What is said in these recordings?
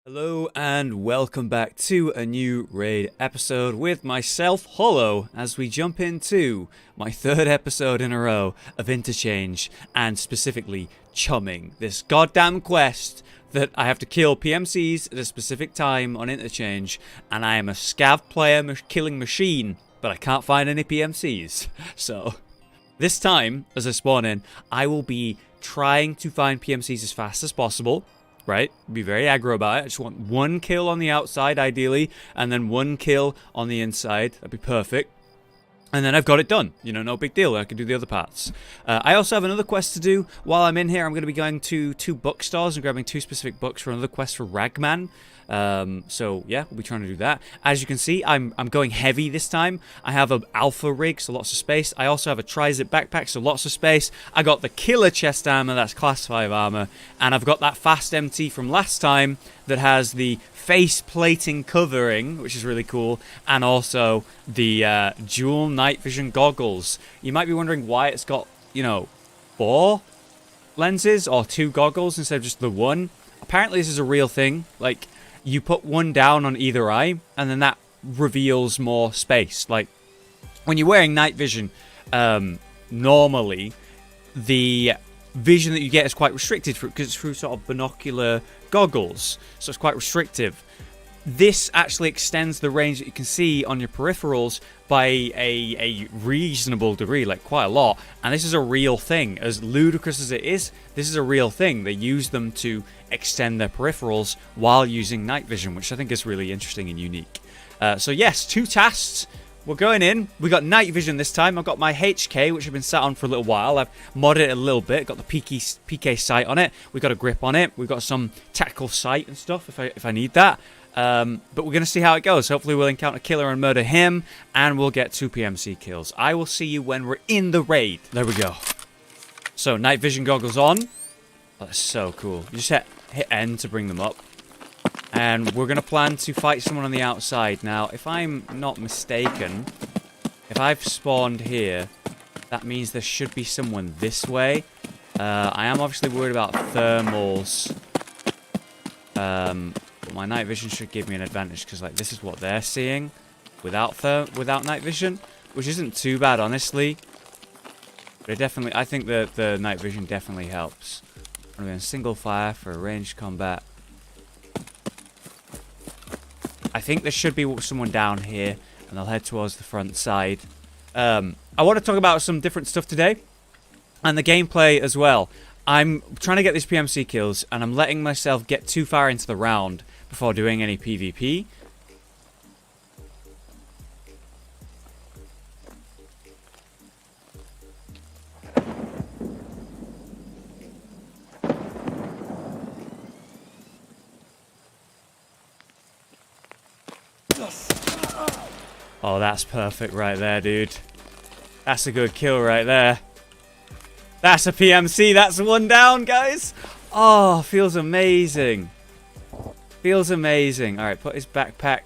Hello and welcome back to a new raid episode with myself, Hollow, as we jump into my third episode in a row of Interchange and specifically chumming this goddamn quest that I have to kill PMCs at a specific time on Interchange, and I am a scav player killing machine, but I can't find any PMCs. So this time, as I spawn in, I will be trying to find PMCs as fast as possible. Right? Be very aggro about it. I just want one kill on the outside, ideally, and then one kill on the inside. That'd be perfect. And then I've got it done. You know, no big deal. I can do the other parts. I also have another quest to do. While I'm in here, I'm going to be going to two bookstores and grabbing two specific books for another quest for Ragman. So yeah, we'll be trying to do that. As you can see, I'm going heavy this time. I have an alpha rig, so lots of space. I also have a tri-zip backpack, so lots of space. I got the Killa chest armor, that's class 5 armor, and I've got that fast MT from last time that has the face plating covering, which is really cool, and also the dual night vision goggles. You might be wondering why it's got, you know, 4 lenses or 2 goggles instead of just the one. Apparently this is a real thing. Like, you put one down on either eye, and then that reveals more space. Like, when you're wearing night vision, normally, the vision that you get is quite restricted because it's through sort of binocular goggles. So it's quite restrictive. This actually extends the range that you can see on your peripherals by a reasonable degree, like quite a lot. And this is a real thing. As ludicrous as it is, this is a real thing. They use them to extend their peripherals while using night vision, which I think is really interesting and unique. So yes, 2 tasks. We're going in. We got night vision this time. I've got my HK, which I've been sat on for a little while. I've modded it a little bit. Got the PK sight on it. We've got a grip on it. We've got some tactical sight and stuff if I need that. But we're going to see how it goes. Hopefully we'll encounter Killer and murder him, and we'll get 2 PMC kills. I will see you when we're in the raid. There we go. So, night vision goggles on. Oh, that's so cool. You just hit N to bring them up. And we're going to plan to fight someone on the outside. Now, if I'm not mistaken, if I've spawned here, that means there should be someone this way. I am obviously worried about thermals. But my night vision should give me an advantage because, like, this is what they're seeing without night vision, which isn't too bad, honestly. But it definitely, I think the night vision definitely helps. I'm going single fire for a ranged combat. I think there should be someone down here, and I'll head towards the front side. I want to talk about some different stuff today, and the gameplay as well. I'm trying to get these PMC kills, and I'm letting myself get too far into the round before doing any PvP. Oh, that's perfect right there, dude. That's a good kill right there. That's a PMC. That's 1 down, guys. Oh, feels amazing. Feels amazing. All right, put his backpack.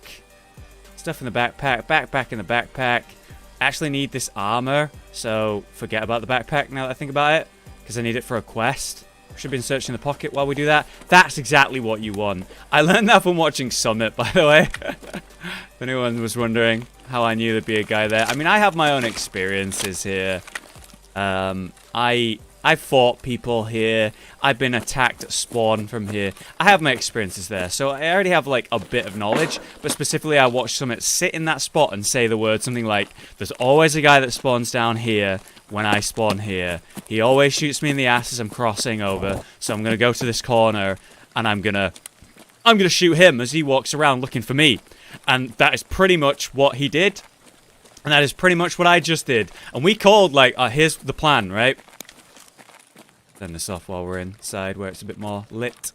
Stuff in the backpack. Backpack in the backpack. Actually need this armor, so forget about the backpack now that I think about it, because I need it for a quest. Should have been searching the pocket while we do that. That's exactly what you want. I learned that from watching Summit, by the way. If anyone was wondering how I knew there'd be a guy there. I mean, I have my own experiences here. I fought people here. I've been attacked at spawn from here. I have my experiences there, so I already have like a bit of knowledge. But specifically, I watched Summit sit in that spot and say the word something like, "There's always a guy that spawns down here when I spawn here. He always shoots me in the ass as I'm crossing over. So I'm gonna go to this corner and I'm gonna shoot him as he walks around looking for me." And that is pretty much what he did. And that is pretty much what I just did. And we called, like, here's the plan, right? Turn this off while we're inside where it's a bit more lit.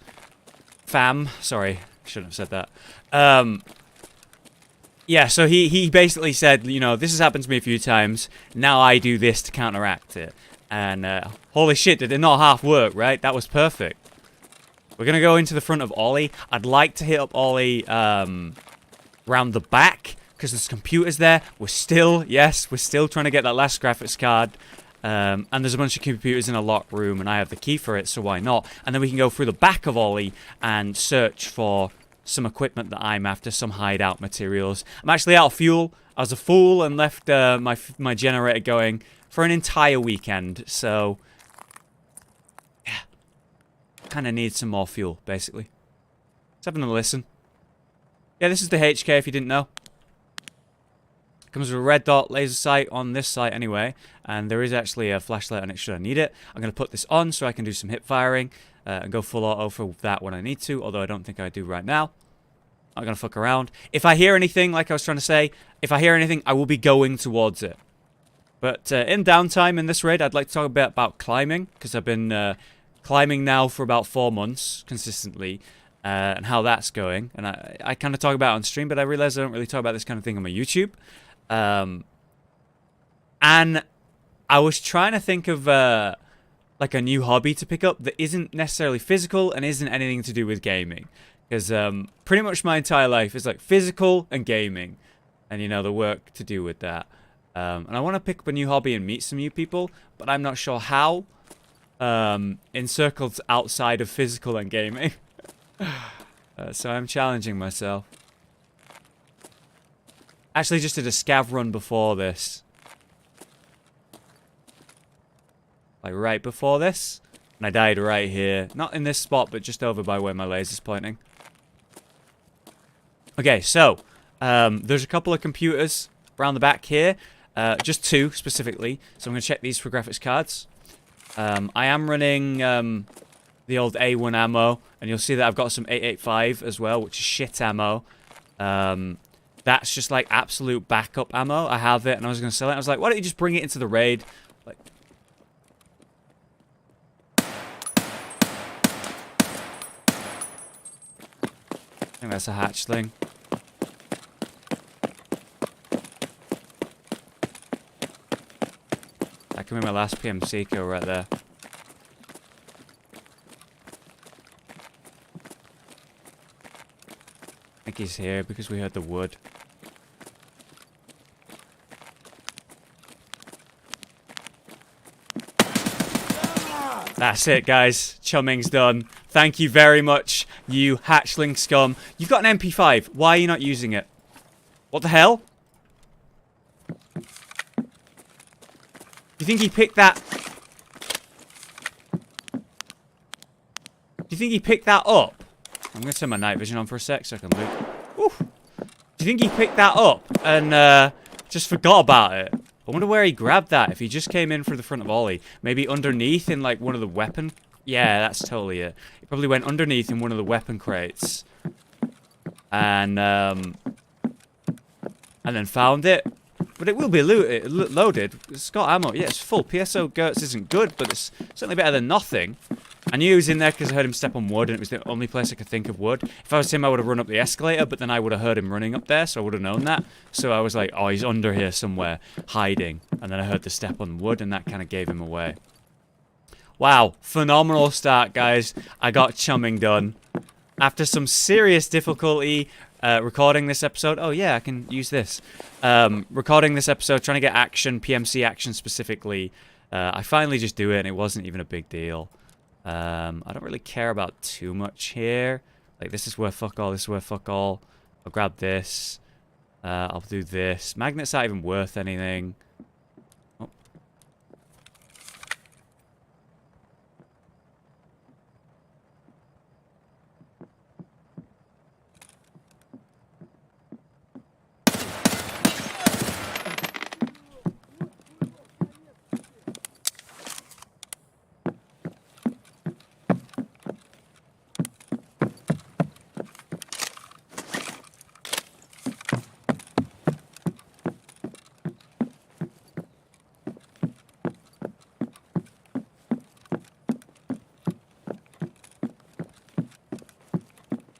Fam. Sorry, shouldn't have said that. Yeah, so he basically said, you know, this has happened to me a few times. Now I do this to counteract it. And holy shit, did it not half work, right? That was perfect. We're going to go into the front of Ollie. I'd like to hit up Ollie round the back, because there's computers there. We're still trying to get that last graphics card. And there's a bunch of computers in a locked room, and I have the key for it, so why not? And then we can go through the back of Ollie and search for some equipment that I'm after, some hideout materials. I'm actually out of fuel. I was a fool and left my generator going for an entire weekend, so yeah, kind of need some more fuel, basically. Let's have another listen. Yeah, this is the HK if you didn't know. Comes with a red dot laser sight on this sight anyway, and there is actually a flashlight on it should I need it. I'm going to put this on so I can do some hip firing and go full auto for that when I need to, although I don't think I do right now. I'm not going to fuck around. If I hear anything, like I was trying to say, if I hear anything, I will be going towards it. But in downtime in this raid, I'd like to talk a bit about climbing, because I've been climbing now for about 4 months consistently, and how that's going. And I kind of talk about it on stream, but I realize I don't really talk about this kind of thing on my YouTube. And I was trying to think of like a new hobby to pick up that isn't necessarily physical and isn't anything to do with gaming. Because pretty much my entire life is like physical and gaming, and you know, the work to do with that. And I want to pick up a new hobby and meet some new people, but I'm not sure how. In circles outside of physical and gaming. So I'm challenging myself. Actually, just did a scav run before this. Like right before this. And I died right here. Not in this spot, but just over by where my laser's pointing. Okay, so there's a couple of computers around the back here. Just 2 specifically. So I'm going to check these for graphics cards. I am running the old A1 ammo. And you'll see that I've got some 885 as well, which is shit ammo. That's just like absolute backup ammo. I have it and I was going to sell it. I was like, why don't you just bring it into the raid? Like, I think that's a hatchling. That could be my last PMC kill right there. I think he's here because we heard the wood. That's it, guys. Chumming's done. Thank you very much, you hatchling scum. You've got an MP5. Why are you not using it? What the hell? You think he picked that? Do you think he picked that up? I'm going to turn my night vision on for a sec so I can look. Oof. Do you think he picked that up and just forgot about it? I wonder where he grabbed that. If he just came in through the front of Ollie. Maybe underneath in like one of the weapon... Yeah, that's totally it. He probably went underneath in one of the weapon crates. And then found it. But it will be loaded. It's got ammo. Yeah, it's full. PSO Gertz isn't good, but it's certainly better than nothing. I knew he was in there because I heard him step on wood, and it was the only place I could think of wood. If I was him, I would have run up the escalator, but then I would have heard him running up there, so I would have known that. So I was like, oh, he's under here somewhere, hiding. And then I heard the step on wood, and that kind of gave him away. Wow, phenomenal start, guys. I got chumming done. After some serious difficulty recording this episode. Oh, yeah, I can use this. Recording this episode, trying to get action, PMC action specifically. I finally just do it, and it wasn't even a big deal. I don't really care about too much here. Like, this is where fuck all, this is where fuck all. I'll grab this. I'll do this. Magnets aren't even worth anything. Oh.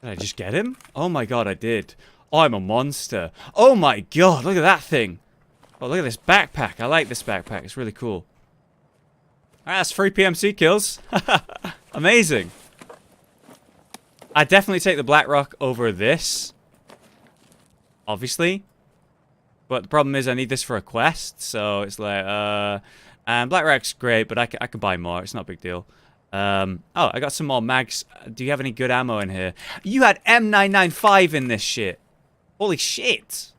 Did I just get him? Oh my god, I did. Oh, I'm a monster. Oh my god, look at that thing. Oh, look at this backpack. I like this backpack. It's really cool. Alright, that's 3 PMC kills. Amazing. I'd definitely take the Blackrock over this. Obviously. But the problem is I need this for a quest. So it's like, and Blackrock's great, but I could buy more. It's not a big deal. Oh, I got some more mags. Do you have any good ammo in here? You had M995 in this shit. Holy shit.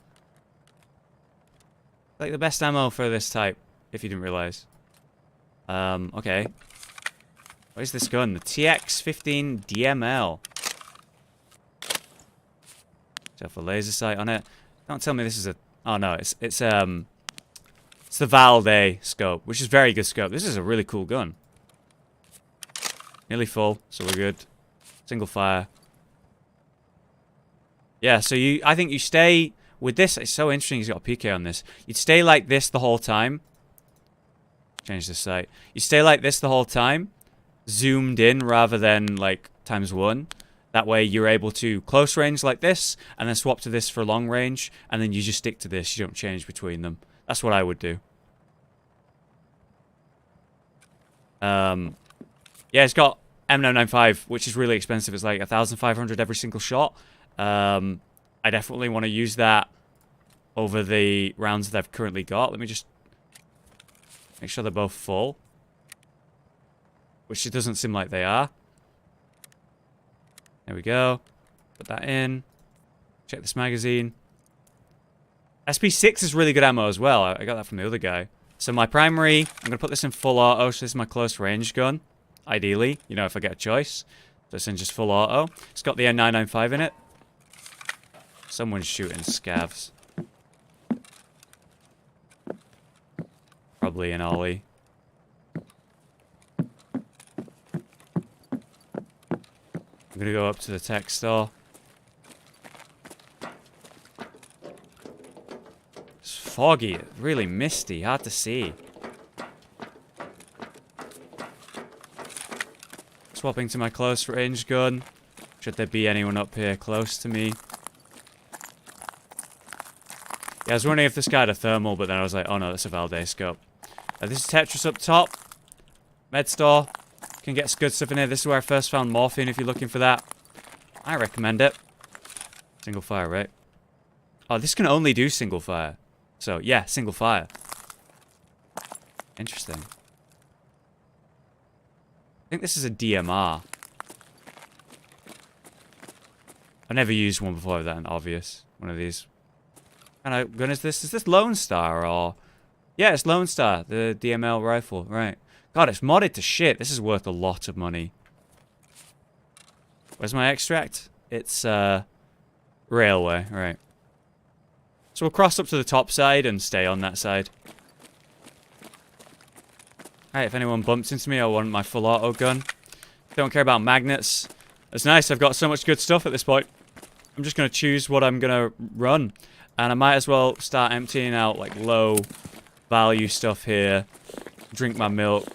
Like the best ammo for this type, if you didn't realize. Okay. What is this gun? The TX-15 DML. Does it have a laser sight on it? Don't tell me this is a... Oh no, it's the Valde scope, which is very good scope. This is a really cool gun. Nearly full, so we're good. Single fire. Yeah, so I think you stay with this. It's so interesting he's got a PK on this. You'd stay like this the whole time. Change the sight. You stay like this the whole time. Zoomed in rather than like ×1. That way you're able to close range like this and then swap to this for long range. And then you just stick to this. You don't change between them. That's what I would do. Yeah, it's got M995, which is really expensive. It's like 1,500 every single shot. I definitely want to use that over the rounds that I've currently got. Let me just make sure they're both full. Which it doesn't seem like they are. There we go. Put that in. Check this magazine. SP6 is really good ammo as well. I got that from the other guy. So my primary, I'm going to put this in full auto. So this is my close range gun. Ideally, you know, if I get a choice. So it's in just full auto. It's got the N995 in it. Someone's shooting scavs. Probably an ollie. I'm gonna go up to the tech store. It's foggy, really misty, hard to see. Swapping to my close range gun. Should there be anyone up here close to me? Yeah, I was wondering if this guy had a thermal, but then I was like, oh no, that's a Valde scope. This is Tetris up top. Med store. Can get good stuff in here. This is where I first found morphine if you're looking for that. I recommend it. Single fire, right? Oh, this can only do single fire. So, yeah, single fire. Interesting. I think this is a DMR. I've never used one before that, obvious. One of these. What kind of gun is this? Is this Lone Star or... Yeah, it's Lone Star, the DML rifle, right. God, it's modded to shit. This is worth a lot of money. Where's my extract? It's, railway, right. So we'll cross up to the top side and stay on that side. Alright, if anyone bumps into me, I want my full auto gun. Don't care about magnets. It's nice, I've got so much good stuff at this point. I'm just going to choose what I'm going to run. And I might as well start emptying out, like, low value stuff here. Drink my milk.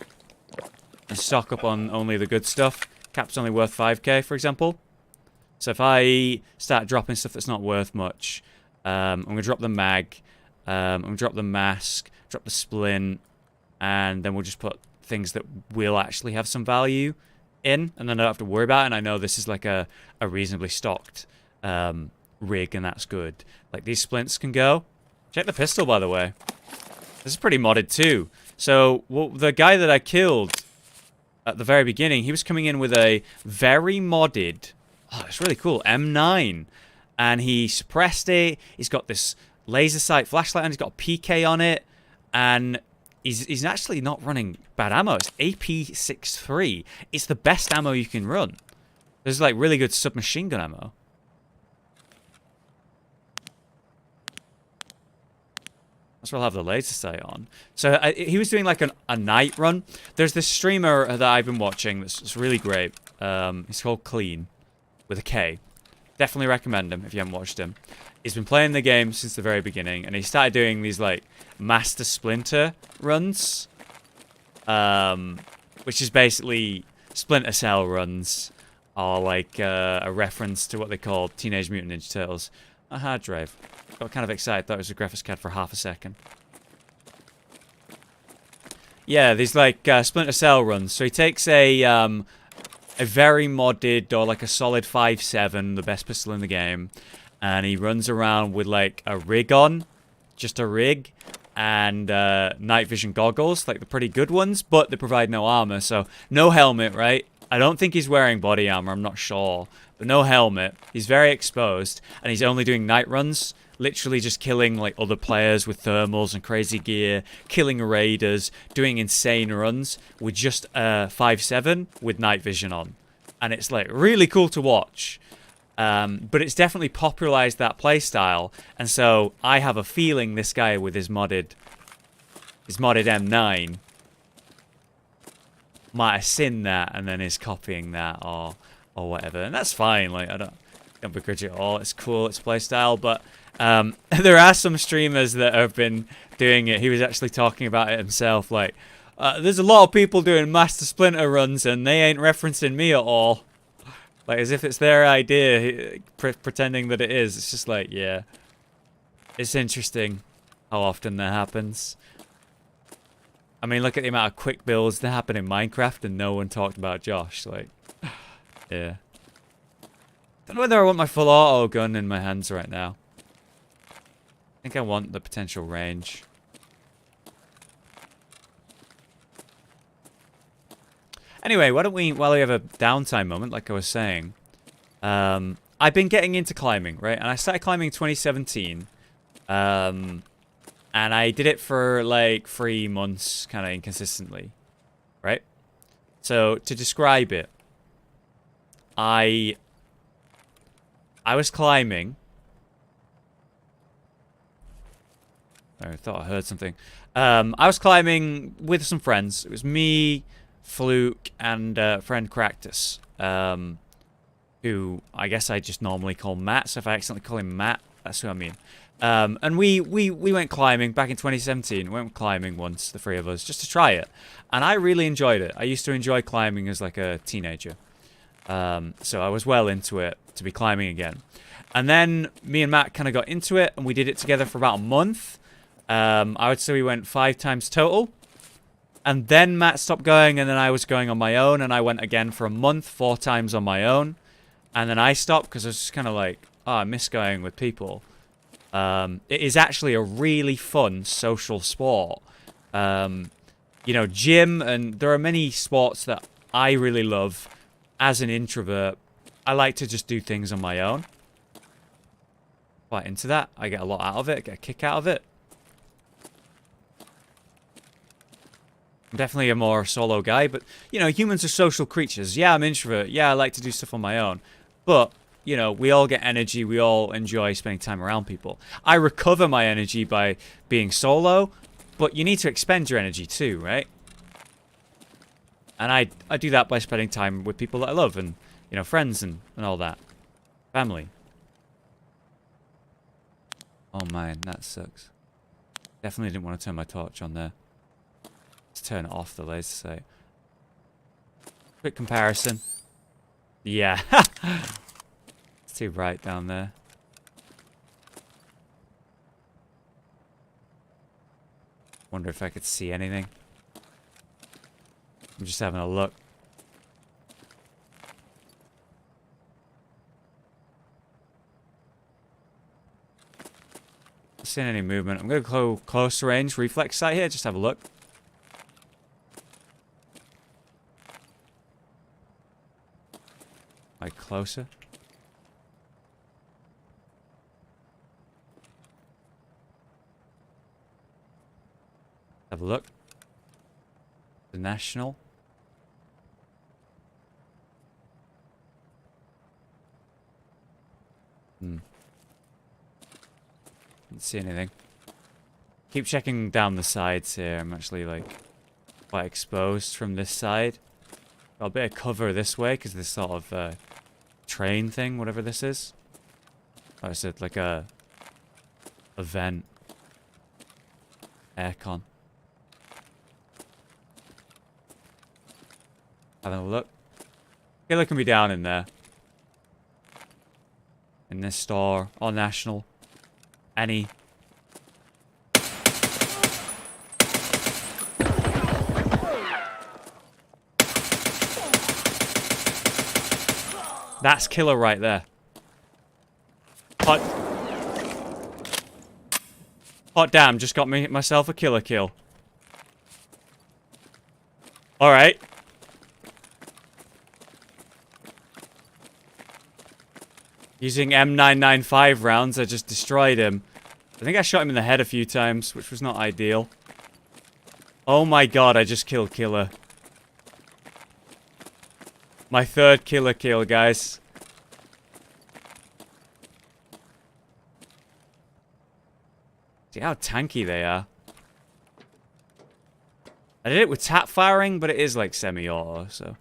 And stock up on only the good stuff. Cap's only worth 5k, for example. So if I start dropping stuff that's not worth much, I'm going to drop the mag, I'm going to drop the mask, drop the splint, and then we'll just put things that will actually have some value in, and then I don't have to worry about it, and I know this is like a reasonably stocked rig, and that's good. Like, these splints can go. Check the pistol, by the way. This is pretty modded, too. So, the guy that I killed at the very beginning, he was coming in with a very modded, oh, it's really cool, M9. And he suppressed it. He's got this laser sight flashlight, and he's got a PK on it. And he's actually not running bad ammo. It's AP63. It's the best ammo you can run. There's like really good submachine gun ammo. That's where I'll have the laser sight on. So he was doing like a night run. There's this streamer that I've been watching that's really great. He's called Clean, with a K. Definitely recommend him if you haven't watched him. He's been playing the game since the very beginning, and he started doing these like Master Splinter runs, which is basically Splinter Cell runs, or like a reference to what they call Teenage Mutant Ninja Turtles. A hard drive. Got kind of excited, thought it was a graphics card for half a second. Yeah, these like Splinter Cell runs. So he takes a very modded, or like a solid 5.7, the best pistol in the game, and he runs around with like a rig on, just a rig, and night vision goggles, like the pretty good ones, but they provide no armor, so no helmet, right? I don't think he's wearing body armor, I'm not sure, but no helmet. He's very exposed, and he's only doing night runs, literally just killing like other players with thermals and crazy gear, killing raiders, doing insane runs with just 5.7 with night vision on, and it's like really cool to watch. But it's definitely popularized that playstyle, and so I have a feeling this guy with his modded M9 might have seen that and then is copying that or whatever, and that's fine. Like I don't begrudge it at all. It's cool, it's playstyle, but there are some streamers that have been doing it. He was actually talking about it himself. Like there's a lot of people doing Master Splinter runs and they ain't referencing me at all. Like, as if it's their idea, pretending that it is. It's just like, yeah. It's interesting how often that happens. I mean, look at the amount of quick builds that happen in Minecraft and no one talked about Josh. Like, yeah. Don't know whether I want my full auto gun in my hands right now. I think I want the potential range. Anyway, why don't we, while we have a downtime moment, like I was saying, I've been getting into climbing, right? And I started climbing in 2017. And I did it for like 3 months, kind of inconsistently, right? So, to describe it, I was climbing. I thought I heard something. I was climbing with some friends. It was me, Fluke, and friend Cractus, who I guess I just normally call Matt, so if I accidentally call him Matt, that's who I mean. And we went climbing back in 2017. We went climbing once, the three of us, just to try it. And I really enjoyed it. I used to enjoy climbing as like a teenager. So I was well into it to be climbing again. And then me and Matt kind of got into it, and we did it together for about a month. I would say we went 5 times total. And then Matt stopped going, and then I was going on my own, and I went again for a month, 4 times on my own. And then I stopped because I was just kind of like, oh, I miss going with people. It is actually a really fun social sport. You know, gym, and there are many sports that I really love. As an introvert, I like to just do things on my own. Quite into that. I get a lot out of it, get a kick out of it. I'm definitely a more solo guy, but, you know, humans are social creatures. Yeah, I'm an introvert. Yeah, I like to do stuff on my own. But, you know, we all get energy. We all enjoy spending time around people. I recover my energy by being solo, but you need to expend your energy too, right? And I do that by spending time with people that I love and, you know, friends and all that. Family. Oh, man, that sucks. Definitely didn't want to turn my torch on there. Let's turn it off, the laser sight. Quick comparison. Yeah. It's too bright down there. Wonder if I could see anything. I'm just having a look. Not seeing any movement. I'm going to go close range reflex sight here. Just have a look. Like closer. Have a look. The National. Didn't see anything. Keep checking down the sides here. I'm actually like quite exposed from this side. Got a bit of cover this way because this sort of train thing, whatever this is. Oh, is it like a vent? Aircon. Having a look. Killa can be down in there. In this store. Or National. Any. That's Killa right there. But Hot damn, just got myself a killer kill. Alright. Using M995 rounds, I just destroyed him. I think I shot him in the head a few times, which was not ideal. Oh my god, I just killed Killa. My third killer kill, guys. See how tanky they are. I did it with tap firing, but it is like semi-auto, so...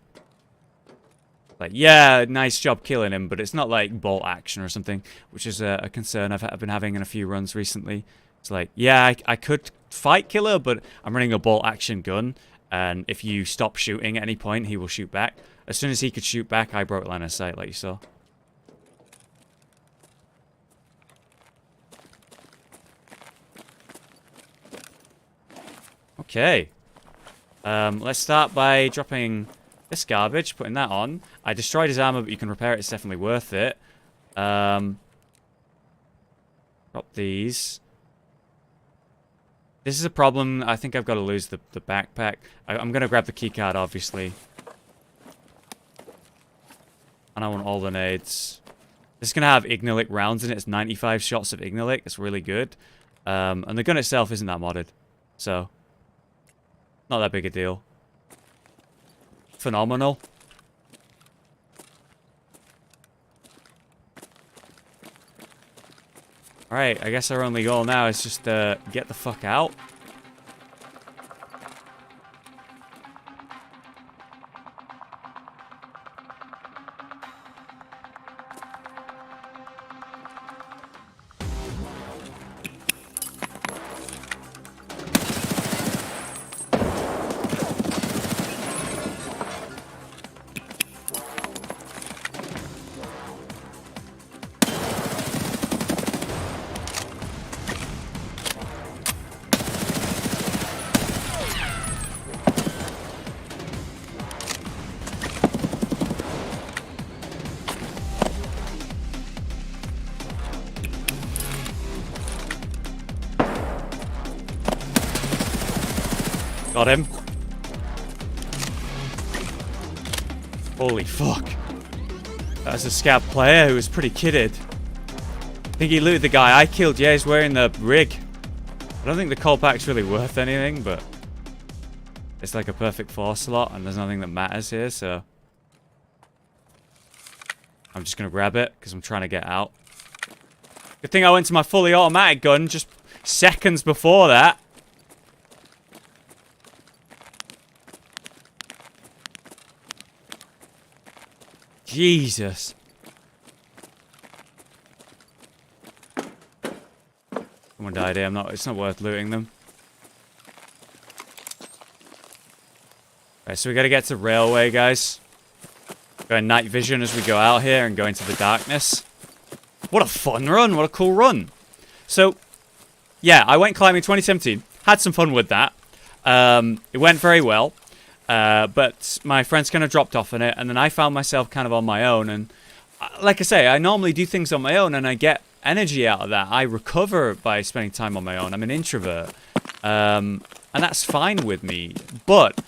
Like, yeah, nice job killing him, but it's not like bolt action or something, which is a concern I've been having in a few runs recently. It's like, yeah, I could fight Killa, but I'm running a bolt action gun, and if you stop shooting at any point, he will shoot back. As soon as he could shoot back, I broke line of sight, like you saw. Okay. Let's start by dropping this garbage, putting that on. I destroyed his armor, but you can repair it. It's definitely worth it. Drop these. This is a problem. I think I've got to lose the backpack. I'm going to grab the keycard, obviously. And I want all the nades. This is going to have Ignilic rounds in it. It's 95 shots of Ignilic. It's really good. And the gun itself isn't that modded. So, not that big a deal. Phenomenal. Alright, I guess our only goal now is just get the fuck out. Got him. Holy fuck. That was a scout player who was pretty kitted. I think he looted the guy I killed. Yeah, he's wearing the rig. I don't think the coal pack's really worth anything, but it's like a perfect 4 slot, and there's nothing that matters here, so I'm just gonna grab it because I'm trying to get out. Good thing I went to my fully automatic gun just seconds before that. Jesus. Someone died here. It's not worth looting them. Right, so we gotta get to railway, guys. Going night vision as we go out here and go into the darkness. What a fun run. What a cool run. So, yeah, I went climbing 2017. Had some fun with that. It went very well. But my friends kind of dropped off on it, and then I found myself kind of on my own. And like I say, I normally do things on my own, and I get energy out of that. I recover by spending time on my own. I'm an introvert, and that's fine with me. But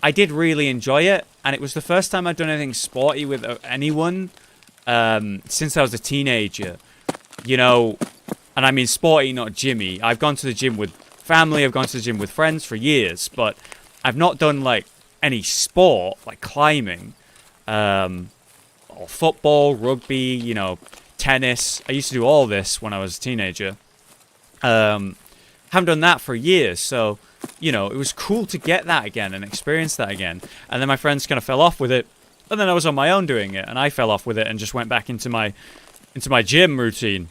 I did really enjoy it, and it was the first time I'd done anything sporty with anyone since I was a teenager. You know, and I mean sporty, not gymmy. I've gone to the gym with family. I've gone to the gym with friends for years, but I've not done, like, any sport, like climbing, or football, rugby, you know, tennis. I used to do all this when I was a teenager. Haven't done that for years, so, you know, it was cool to get that again and experience that again. And then my friends kind of fell off with it, and then I was on my own doing it, and I fell off with it and just went back into my gym routine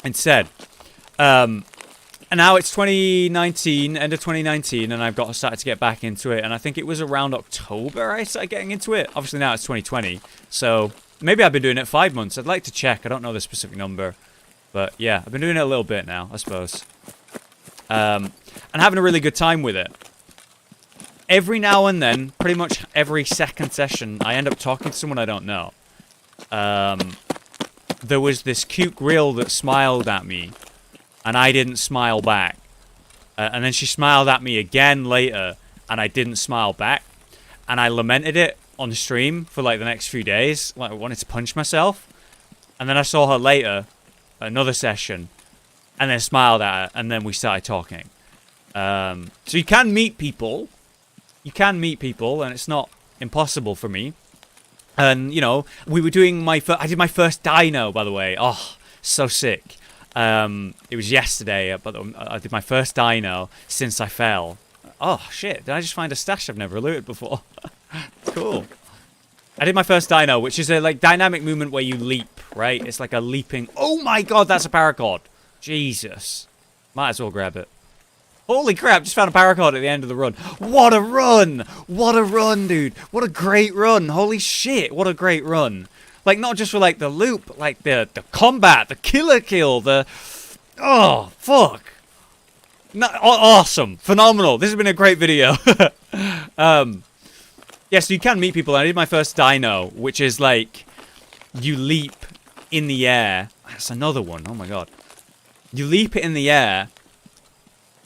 instead. And now it's 2019, end of 2019, and I've started to get back into it. And I think it was around October I started getting into it. Obviously now it's 2020, so maybe I've been doing it 5 months. I'd like to check. I don't know the specific number, but yeah, I've been doing it a little bit now, I suppose. And having a really good time with it. Every now and then, pretty much every second session, I end up talking to someone I don't know. There was this cute grill that smiled at me and I didn't smile back. And then she smiled at me again later, and I didn't smile back. And I lamented it on the stream for like the next few days. Like I wanted to punch myself. And then I saw her later, another session, and then smiled at her, and then we started talking. So you can meet people. You can meet people, and it's not impossible for me. And, you know, we were doing I did my first dyno, by the way. Oh, so sick. It was yesterday, but I did my first dyno since I fell. Oh, shit. Did I just find a stash I've never looted before? Cool. I did my first dyno, which is a, like, dynamic movement where you leap, right? It's like a leaping... Oh, my God, that's a paracord. Jesus. Might as well grab it. Holy crap, just found a paracord at the end of the run. What a run! What a run, dude. What a great run. Holy shit, what a great run. Like, not just for, like, the loop, but, like, the combat, the killer kill, the... Oh, fuck. No, awesome. Phenomenal. This has been a great video. Yeah, so you can meet people. I did my first dyno, which is, like, you leap in the air. That's another one. Oh, my God. You leap it in the air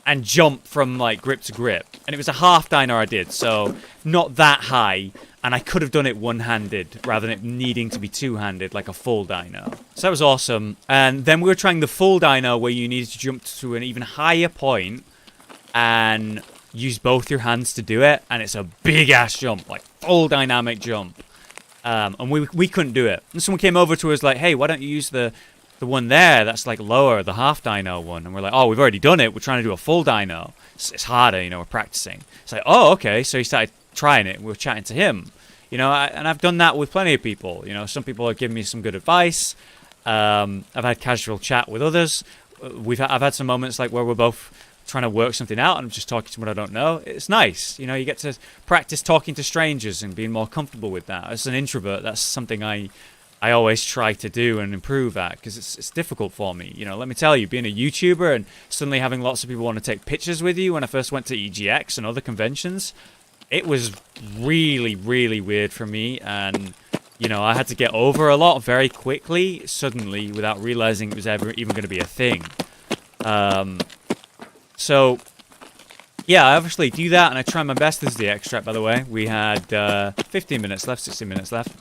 and jump from, like, grip to grip. And it was a half dyno I did, so not that high. And I could have done it one-handed rather than it needing to be two-handed, like a full dyno. So that was awesome. And then we were trying the full dyno where you needed to jump to an even higher point and use both your hands to do it. And it's a big-ass jump, like full dynamic jump. And we couldn't do it. And someone came over to us like, hey, why don't you use the one there that's like lower, the half dyno one? And we're like, oh, we've already done it. We're trying to do a full dyno. It's harder, you know, we're practicing. It's like, oh, okay. So he started trying it. We were chatting to him, you know, and I've done that with plenty of people. You know, some people have given me some good advice. I've had casual chat with others. I've had some moments like where we're both trying to work something out and I'm just talking to someone I don't know. It's nice, you know, you get to practice talking to strangers and being more comfortable with that. As an introvert, that's something I always try to do and improve at because it's difficult for me. You know, let me tell you, being a YouTuber and suddenly having lots of people want to take pictures with you when I first went to EGX and other conventions, it was really, really weird for me. And, you know, I had to get over a lot very quickly, suddenly, without realizing it was ever even going to be a thing. So, yeah, I obviously do that, and I try my best. This is the extract, by the way. We had 15 minutes left, 16 minutes left.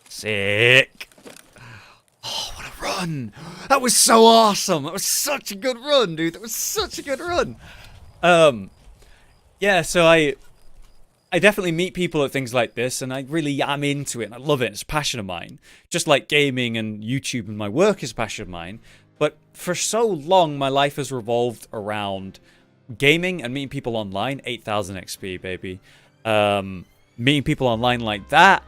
Sick. Oh, what a run. That was so awesome. That was such a good run, dude. That was such a good run. Yeah, so I definitely meet people at things like this, and I really am into it, and I love it. It's a passion of mine. Just like gaming and YouTube and my work is a passion of mine. But for so long, my life has revolved around gaming and meeting people online. 8,000 XP, baby. Meeting people online like that,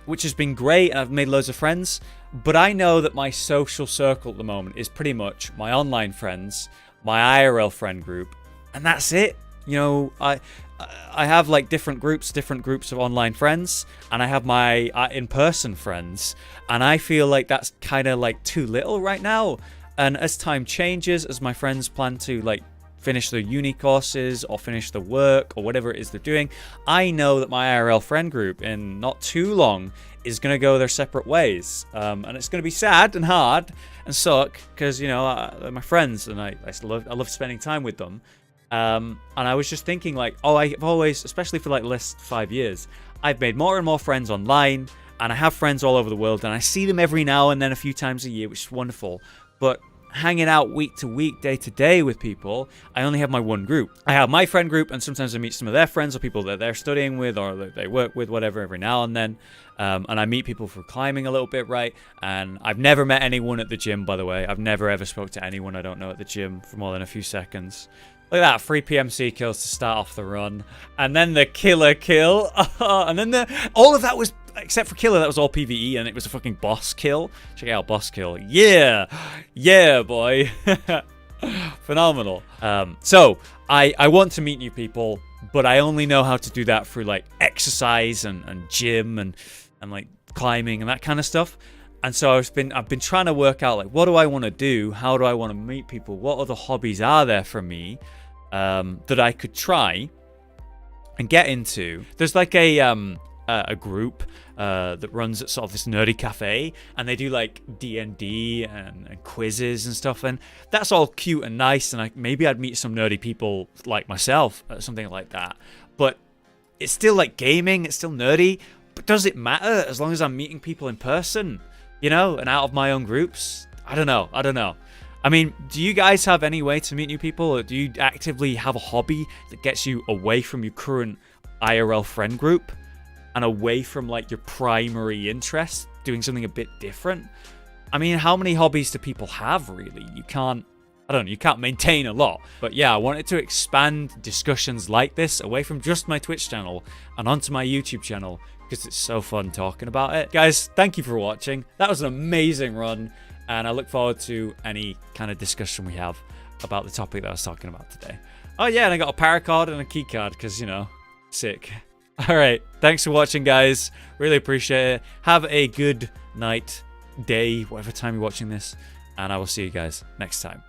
which has been great, and I've made loads of friends. But I know that my social circle at the moment is pretty much my online friends, my IRL friend group, and that's it. You know, I have like different groups of online friends, and I have my in-person friends, and I feel like that's kind of like too little right now. And as time changes, as my friends plan to like finish their uni courses or finish the work or whatever it is they're doing, I know that my IRL friend group in not too long is going to go their separate ways. And it's going to be sad and hard and suck because, you know, they're my friends and I love spending time with them. And I was just thinking like, oh, I've always, especially for like the last 5 years, I've made more and more friends online, and I have friends all over the world, and I see them every now and then a few times a year, which is wonderful. But hanging out week to week, day to day with people, I only have my one group. I have my friend group, and sometimes I meet some of their friends or people that they're studying with or that they work with, whatever, every now and then. And I meet people for climbing a little bit, right? And I've never met anyone at the gym, by the way. I've never ever spoke to anyone I don't know at the gym for more than a few seconds. Look at that, 3 PMC kills to start off the run. And then the killer kill. And then all of that was, except for killer, that was all PvE, and it was a fucking boss kill. Check out boss kill. Yeah! Yeah, boy. Phenomenal. So, I want to meet new people, but I only know how to do that through, like, exercise and gym and like, climbing and that kind of stuff. And so I've been trying to work out, like, what do I want to do? How do I want to meet people? What other hobbies are there for me that I could try and get into? There's like a a group that runs at sort of this nerdy cafe, and they do like D&D and quizzes and stuff, and that's all cute and nice, and maybe I'd meet some nerdy people like myself at something like that. But it's still like gaming, it's still nerdy. But does it matter as long as I'm meeting people in person, you know, and out of my own groups? I don't know. I mean, do you guys have any way to meet new people, or do you actively have a hobby that gets you away from your current IRL friend group and away from like your primary interest, doing something a bit different? I mean, how many hobbies do people have, really? You can't maintain a lot. But yeah, I wanted to expand discussions like this away from just my Twitch channel and onto my YouTube channel, because it's so fun talking about it. Guys, thank you for watching. That was an amazing run, and I look forward to any kind of discussion we have about the topic that I was talking about today. Oh yeah, and I got a paracord and a key card, because, you know, sick. Alright, thanks for watching, guys. Really appreciate it. Have a good night, day, whatever time you're watching this, and I will see you guys next time.